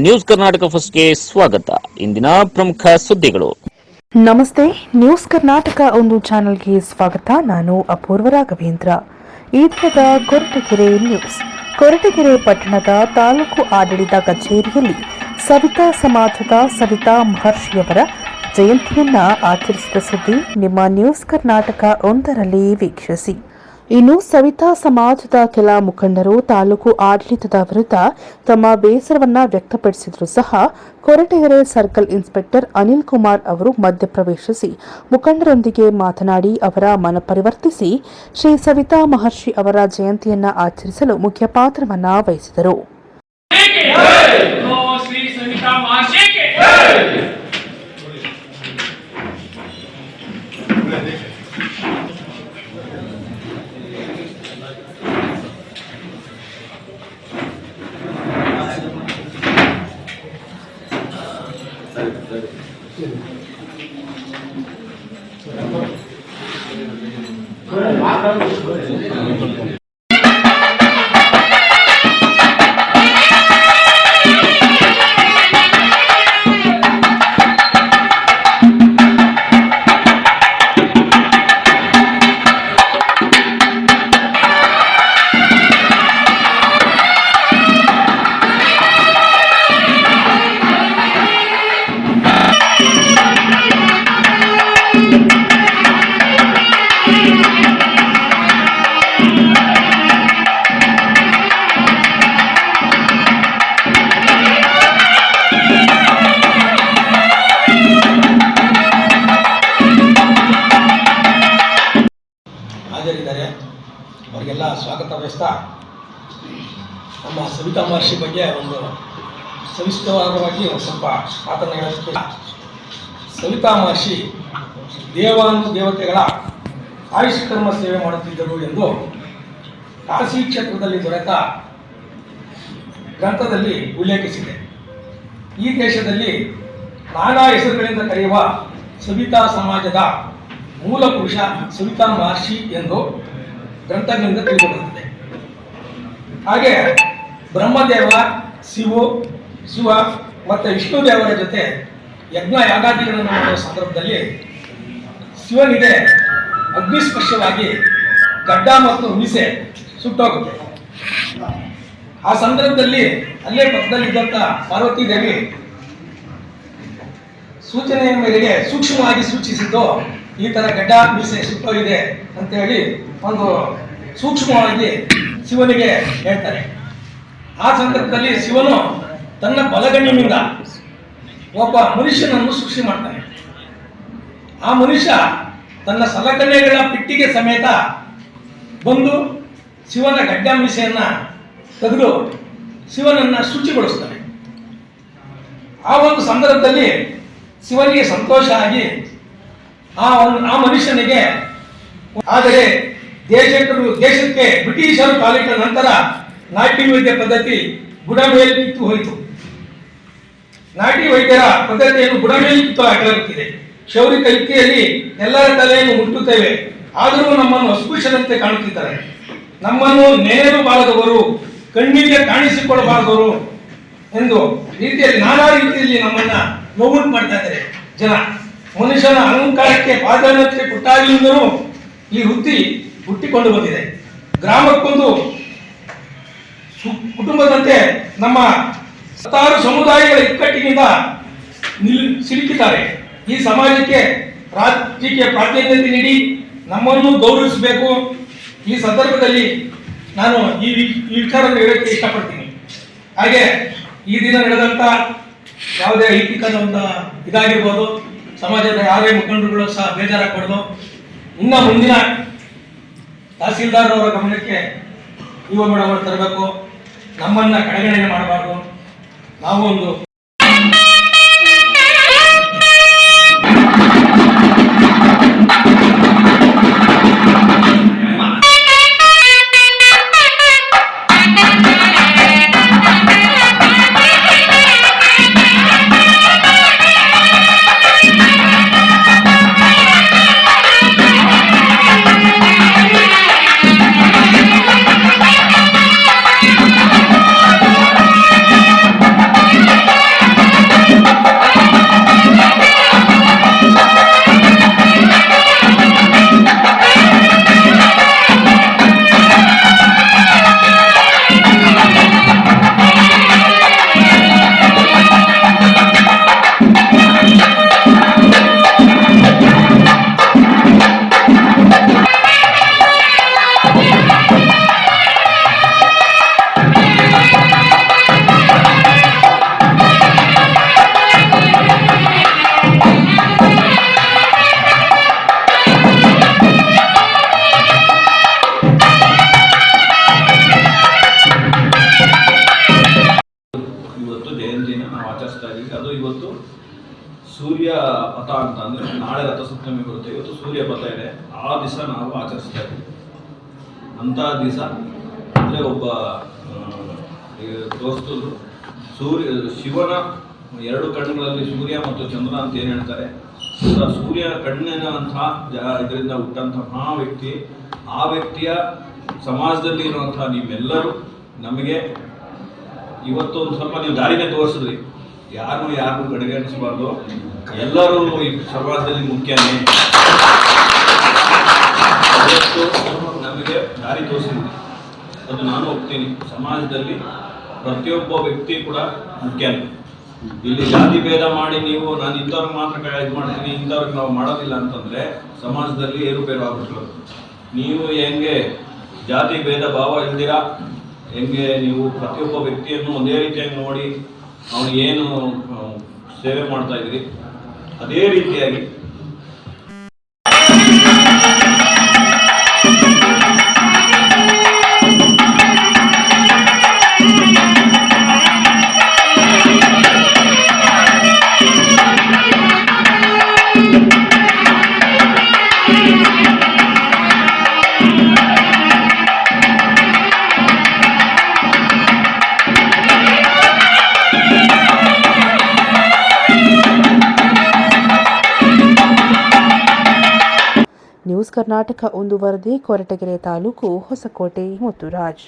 News Karnataka ಫಸ್ಟ್ಗೆ ಸ್ವಾಗತ. ಇಂದಿನ ಪ್ರಮುಖ ಸುದ್ದಿಗಳು. ನಮಸ್ತೆ, ನ್ಯೂಸ್ ಕರ್ನಾಟಕ ಒಂದು ಚಾನೆಲ್ಗೆ ಸ್ವಾಗತ. ನಾನು ಅಪೂರ್ವ ರಾಘವೇಂದ್ರ. ಈ ದಿನದ ಕೊರಟಗೆರೆ ನ್ಯೂಸ್. ಕೊರಟಗೆರೆ ಪಟ್ಟಣದ ತಾಲೂಕು ಆಡಳಿತ ಕಚೇರಿಯಲ್ಲಿ ಸವಿತಾ ಸಮಾಜದ ಸವಿತಾ ಮಹರ್ಷಿಯವರ ಜಯಂತಿಯನ್ನ ಆಚರಿಸಿದ ಸುದ್ದಿ ನಿಮ್ಮ ನ್ಯೂಸ್ ಕರ್ನಾಟಕ ಒಂದರಲ್ಲಿ ವೀಕ್ಷಿಸಿ. ಇನ್ನು ಸವಿತಾ ಸಮಾಜದ ಕೆಲ ಮುಖಂಡರು ತಾಲೂಕು ಆಡಳಿತದ ವಿರುದ್ಧ ತಮ್ಮ ಬೇಸರವನ್ನ ವ್ಯಕ್ತಪಡಿಸಿದರೂ ಸಹ ಕೊರಟಗೆರೆ ಸರ್ಕಲ್ ಇನ್ಸ್ಪೆಕ್ಟರ್ ಅನಿಲ್ ಕುಮಾರ್ ಅವರು ಮಧ್ಯಪ್ರವೇಶಿಸಿ ಮುಖಂಡರೊಂದಿಗೆ ಮಾತನಾಡಿ ಅವರ ಮನ ಪರಿವರ್ತಿಸಿ ಶ್ರೀ ಸವಿತಾ ಮಹರ್ಷಿ ಅವರ ಜಯಂತಿಯನ್ನ ಆಚರಿಸಲು ಮುಖ್ಯ ಪಾತ್ರವನ್ನ ವಹಿಸಿದರು. ಅವರಿಗೆಲ್ಲ ಸ್ವಾಗತ ಬಯಸ್ತಾ ನಮ್ಮ ಸವಿತಾ ಮಹರ್ಷಿ ಬಗ್ಗೆ ಒಂದು ಸವಿಸ್ತರವಾಗಿ ಸ್ವಲ್ಪ ಮಾತನ್ನು ಹೇಳೋದಕ್ಕೆ, ಸವಿತಾ ಮಹರ್ಷಿ ದೇವತೆಗಳ ಆಯುಷ್ ಕರ್ಮ ಸೇವೆ ಮಾಡುತ್ತಿದ್ದರು ಎಂದು ಕಾಶಿ ಕ್ಷೇತ್ರದಲ್ಲಿ ದೊರೆತ ಗ್ರಂಥದಲ್ಲಿ ಉಲ್ಲೇಖಿಸಿದೆ. ಈ ದೇಶದಲ್ಲಿ ನಾನಾ ಹೆಸರುಗಳಿಂದ ಕರೆಯುವ ಸವಿತಾ ಸಮಾಜದ ಮೂಲ ಪುರುಷ ಸವಿತಾ ಮಹರ್ಷಿ ಎಂದು ಗ್ರಂಥಗಳಿಂದ ತಿಳಿದುಬರುತ್ತದೆ. ಹಾಗೆ ಬ್ರಹ್ಮದೇವ, ಶಿವ ಮತ್ತು ವಿಷ್ಣು ದೇವರ ಜೊತೆ ಯಜ್ಞ ಯಾಗಾದಿಗಳನ್ನು ಮಾಡುವ ಸಂದರ್ಭದಲ್ಲಿ ಶಿವನಿಗೆ ಅಗ್ನಿಸ್ಪರ್ಶವಾಗಿ ಗಡ್ಡ ಮತ್ತು ಮೀಸೆ ಸುಟ್ಟೋಗುತ್ತೆ. ಆ ಸಂದರ್ಭದಲ್ಲಿ ಅಲ್ಲೇ ಪಕ್ಕದಲ್ಲಿದ್ದಂಥ ಪಾರ್ವತಿ ದೇವಿ ಸೂಚನೆಯ ಮೇರೆಗೆ ಸೂಕ್ಷ್ಮವಾಗಿ ಸೂಚಿಸಿದ್ದು ಈ ತರ ಗಡ್ಡ ಮೀಸೆ ಸುಟ್ಟೋಗಿದೆ ಅಂತ ಹೇಳಿ ಒಂದು ಸೂಕ್ಷ್ಮವಾಗಿ ಶಿವನಿಗೆ ಹೇಳ್ತಾರೆ. ಆ ಸಂದರ್ಭದಲ್ಲಿ ಶಿವನು ತನ್ನ ಬಲಗಣ್ಣಿನಿಂದ ಒಬ್ಬ ಮನುಷ್ಯನನ್ನು ಸೃಷ್ಟಿ ಮಾಡ್ತಾನೆ. ಆ ಮನುಷ್ಯ ತನ್ನ ಸಲಕರಣೆಗಳ ಪೆಟ್ಟಿಗೆ ಸಮೇತ ಬಂದು ಶಿವನ ಗಡ್ಡ ಮೀಸೆಯನ್ನ ತೆಗೆದು ಶಿವನನ್ನ ಶುಚಿಗೊಳಿಸ್ತಾನೆ. ಆ ಒಂದು ಸಂದರ್ಭದಲ್ಲಿ ಶಿವನಿಗೆ ಸಂತೋಷ ಆಗಿ ಆ ಮನುಷ್ಯನಿಗೆ, ಆದರೆ ದೇಶಕ್ಕೆ ಬ್ರಿಟಿಷರು ಕಾಲಿಟ್ಟ ನಂತರ ನಾಟಿ ವೈದ್ಯ ಪದ್ಧತಿ ಬುಡಮೇಲೆ ಕಿತ್ತು ಹೋಯಿತು. ನಾಟಿ ವೈದ್ಯರ ಪದ್ಧತಿಯನ್ನು ಬುಡಮೇಲೆ ಕಿತ್ತು ಹಾಕಲಾಗುತ್ತಿದೆ. ಕ್ಷೌರಿಕ ಯುಕ್ತಿಯಲ್ಲಿ ಎಲ್ಲರ ತಲೆಯನ್ನು ಮುಟ್ಟುತ್ತೇವೆ, ಆದರೂ ನಮ್ಮನ್ನು ಅಸ್ಪೃಶ್ಯರಂತೆ ಕಾಣುತ್ತಿದ್ದಾರೆ. ನಮ್ಮನ್ನು ನೇರಬಾರದವರು, ಕಣ್ಣಿಗೆ ಕಾಣಿಸಿಕೊಳ್ಳಬಾರದವರು ಎಂದು ರೀತಿಯಲ್ಲಿ ನಾನಾ ರೀತಿಯಲ್ಲಿ ನಮ್ಮನ್ನ ನೋವುಂಟು ಮಾಡ್ತಾ ಇದ್ದಾರೆ ಜನ. ಮನುಷ್ಯನ ಅಹಂಕಾರಕ್ಕೆ ಪಾದಯಾತ್ರೆ ಕೊಟ್ಟಾಗಿಂದಲೂ ಈ ವೃತ್ತಿ ಹುಟ್ಟಿಕೊಂಡು ಬಂದಿದೆ. ಗ್ರಾಮಕ್ಕೊಂದು ಕುಟುಂಬದಂತೆ ನಮ್ಮ ಹತ್ತಾರು ಸಮುದಾಯಗಳ ಇಕ್ಕಟ್ಟಿನಿಂದ ಸಿಲುಕಿದ್ದಾರೆ. ಈ ಸಮಾಜಕ್ಕೆ ರಾಜಕೀಯ ಪ್ರಾಧಾನ್ಯತೆ ನೀಡಿ ನಮ್ಮನ್ನು ಗೌರವಿಸಬೇಕು. ಈ ಸಂದರ್ಭದಲ್ಲಿ ನಾನು ಈ ವಿಚಾರವನ್ನು ಹೇಳಕ್ಕೆ ಇಷ್ಟಪಡ್ತೀನಿ. ಹಾಗೆ ಈ ದಿನ ನಡೆದಂಥ ಯಾವುದೇ ಐತಿಕದ ಇದಾಗಿರ್ಬೋದು, ಸಮಾಜದ ಯಾವುದೇ ಮುಖಂಡರುಗಳು ಸಹ ಬೇಜಾರಾಗಬಾರ್ದು. ಇನ್ನು ಮುಂದಿನ ತಹಸೀಲ್ದಾರ್ ಅವರ ಗಮನಕ್ಕೆ ಯುವ ಮೇಡಮ್ ತರಬೇಕು. ನಮ್ಮನ್ನ ಕಡೆಗಣನೆ ಮಾಡಬಾರ್ದು. ನಾವು ಒಂದು ಸೂರ್ಯ ಪಥ ಅಂತ ಅಂದರೆ ನಾಳೆ ರಥಸಪ್ತಮಿ ಬರುತ್ತೆ, ಇವತ್ತು ಸೂರ್ಯ ಪಥ ಇದೆ, ಆ ದಿವಸ ನಾವು ಆಚರಿಸ್ತಾ ಇದ್ದೀವಿ. ಅಂಥ ದಿವಸ ಅಂದರೆ ಒಬ್ಬ ತೋರಿಸಿದ್ರು ಶಿವನ 2 ಕಣ್ಣುಗಳಲ್ಲಿ ಸೂರ್ಯ ಮತ್ತು ಚಂದ್ರ ಅಂತ ಏನು ಹೇಳ್ತಾರೆ. ಸೂರ್ಯ ಕಣ್ಣಿನಂತಹ ಇದರಿಂದ ಹುಟ್ಟಂತಹ ವ್ಯಕ್ತಿ, ಆ ವ್ಯಕ್ತಿಯ ಸಮಾಜದಲ್ಲಿ ಇರುವಂತಹ ನೀವೆಲ್ಲರೂ ನಮಗೆ ಇವತ್ತು ಒಂದು ಸ್ವಲ್ಪ ನೀವು ದಾರಿನೇ ತೋರಿಸಿದ್ರಿ. ಯಾರನ್ನೂ ಕಡೆಗಣಿಸಬಾರ್ದು, ಎಲ್ಲರೂ ಈ ಸಮಾಜದಲ್ಲಿ ಮುಖ್ಯನೇ. ಇವತ್ತು ನಮಗೆ ದಾರಿ ತೋರಿಸಿದ್ರಿ, ಅದು ನಾನು ಒಪ್ತೀನಿ. ಸಮಾಜದಲ್ಲಿ ಪ್ರತಿಯೊಬ್ಬ ವ್ಯಕ್ತಿ ಕೂಡ ಮುಖ್ಯನೇ. ಇಲ್ಲಿ ಜಾತಿ ಭೇದ ಮಾಡಿ ನೀವು ನಾನು ಇಂಥವ್ರಿಗೆ ಮಾತ್ರ ಇದು ಮಾಡ್ತೀನಿ, ಇಂಥವ್ರಿಗೆ ನಾವು ಮಾಡೋದಿಲ್ಲ ಅಂತಂದರೆ ಸಮಾಜದಲ್ಲಿ ಏರುಪೇರು ಆಗ್ಬಿಟ್ಟು ನೀವು ಹೆಂಗೆ ಜಾತಿ ಭೇದ ಭಾವ ಇಲ್ದಿರಾ ಹೆಂಗೆ ನೀವು ಪ್ರತಿಯೊಬ್ಬ ವ್ಯಕ್ತಿಯನ್ನು ಒಂದೇ ರೀತಿಯಾಗಿ ನೋಡಿ ಅವನಿಗೇನು ಸೇವೆ ಮಾಡ್ತಾ ಇದ್ದೀರಿ, ಅದೇ ರೀತಿಯಾಗಿ ನ್ಯೂಸ್ ಕರ್ನಾಟಕ ಒಂದು ವರದಿ, ಕೊರಟಗೆರೆ ತಾಲೂಕು, ಹೊಸಕೋಟೆ, ಮುತ್ತುರಾಜ್.